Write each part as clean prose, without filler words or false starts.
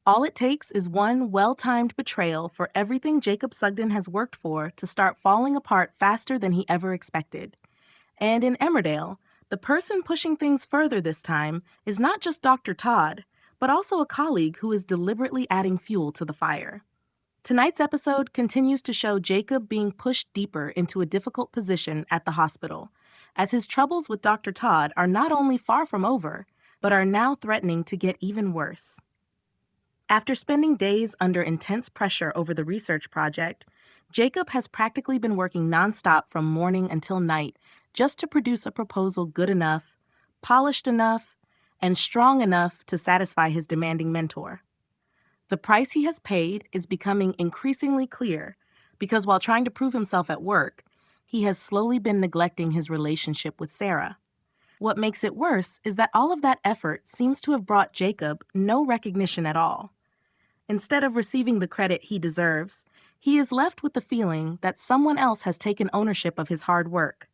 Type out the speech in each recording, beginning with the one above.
All it takes is one well-timed betrayal for everything Jacob Sugden has worked for to start falling apart faster than he ever expected. And in Emmerdale, the person pushing things further this time is not just Dr. Todd, but also a colleague who is deliberately adding fuel to the fire. Tonight's episode continues to show Jacob being pushed deeper into a difficult position at the hospital, as his troubles with Dr. Todd are not only far from over, but are now threatening to get even worse. After spending days under intense pressure over the research project, Jacob has practically been working nonstop from morning until night just to produce a proposal good enough, polished enough, and strong enough to satisfy his demanding mentor. The price he has paid is becoming increasingly clear because while trying to prove himself at work, he has slowly been neglecting his relationship with Sarah. What makes it worse is that all of that effort seems to have brought Jacob no recognition at all. Instead of receiving the credit he deserves, he is left with the feeling that someone else has taken ownership of his hard work.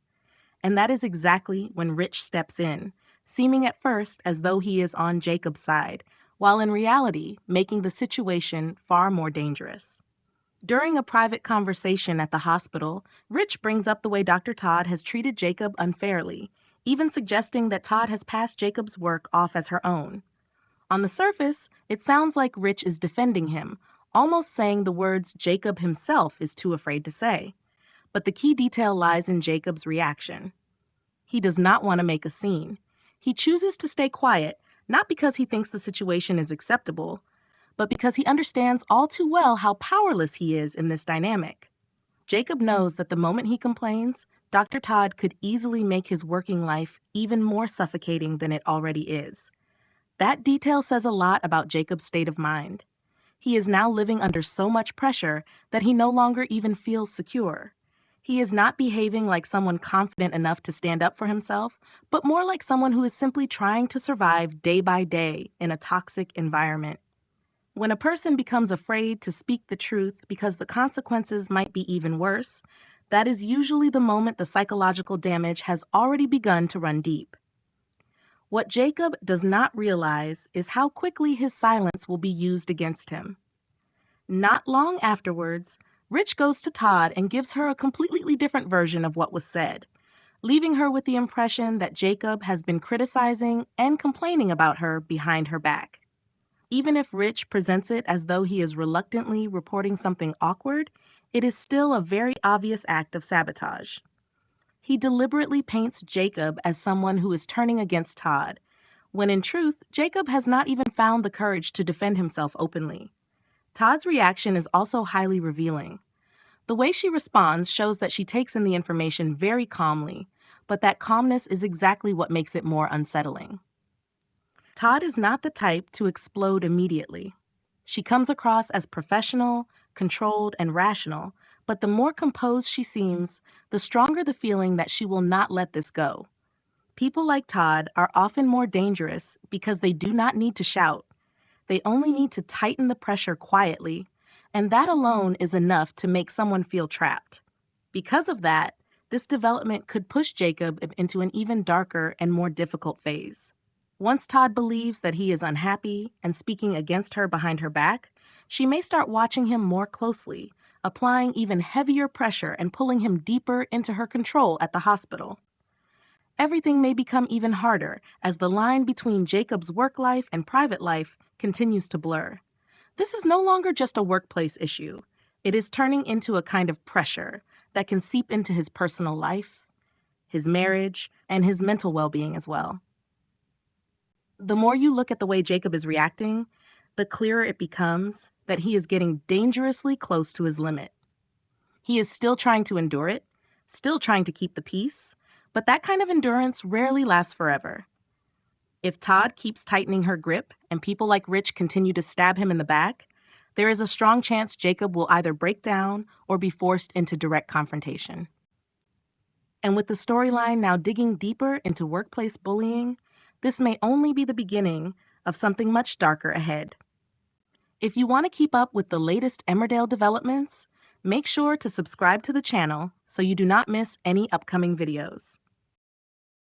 And that is exactly when Rich steps in, seeming at first as though he is on Jacob's side, while in reality making the situation far more dangerous. During a private conversation at the hospital, Rich brings up the way Dr. Todd has treated Jacob unfairly, even suggesting that Todd has passed Jacob's work off as her own. On the surface, it sounds like Rich is defending him, almost saying the words Jacob himself is too afraid to say. But the key detail lies in Jacob's reaction. He does not want to make a scene. He chooses to stay quiet, not because he thinks the situation is acceptable, but because he understands all too well how powerless he is in this dynamic. Jacob knows that the moment he complains, Dr. Todd could easily make his working life even more suffocating than it already is. That detail says a lot about Jacob's state of mind. He is now living under so much pressure that he no longer even feels secure. He is not behaving like someone confident enough to stand up for himself, but more like someone who is simply trying to survive day by day in a toxic environment. When a person becomes afraid to speak the truth because the consequences might be even worse, that is usually the moment the psychological damage has already begun to run deep. What Jacob does not realize is how quickly his silence will be used against him. Not long afterwards, Rich goes to Todd and gives her a completely different version of what was said, leaving her with the impression that Jacob has been criticizing and complaining about her behind her back. Even if Rich presents it as though he is reluctantly reporting something awkward, it is still a very obvious act of sabotage. He deliberately paints Jacob as someone who is turning against Todd, when in truth, Jacob has not even found the courage to defend himself openly. Todd's reaction is also highly revealing. The way she responds shows that she takes in the information very calmly, but that calmness is exactly what makes it more unsettling. Todd is not the type to explode immediately. She comes across as professional, controlled, and rational, but the more composed she seems, the stronger the feeling that she will not let this go. People like Todd are often more dangerous because they do not need to shout. They only need to tighten the pressure quietly, and that alone is enough to make someone feel trapped. Because of that, this development could push Jacob into an even darker and more difficult phase. Once Todd believes that he is unhappy and speaking against her behind her back, she may start watching him more closely, applying even heavier pressure and pulling him deeper into her control at the hospital. Everything may become even harder as the line between Jacob's work life and private life continues to blur. This is no longer just a workplace issue. It is turning into a kind of pressure that can seep into his personal life, his marriage, and his mental well-being as well. The more you look at the way Jacob is reacting, the clearer it becomes that he is getting dangerously close to his limit. He is still trying to endure it, still trying to keep the peace, but that kind of endurance rarely lasts forever. If Todd keeps tightening her grip and people like Rich continue to stab him in the back, there is a strong chance Jacob will either break down or be forced into direct confrontation. And with the storyline now digging deeper into workplace bullying, this may only be the beginning of something much darker ahead. If you want to keep up with the latest Emmerdale developments, make sure to subscribe to the channel so you do not miss any upcoming videos.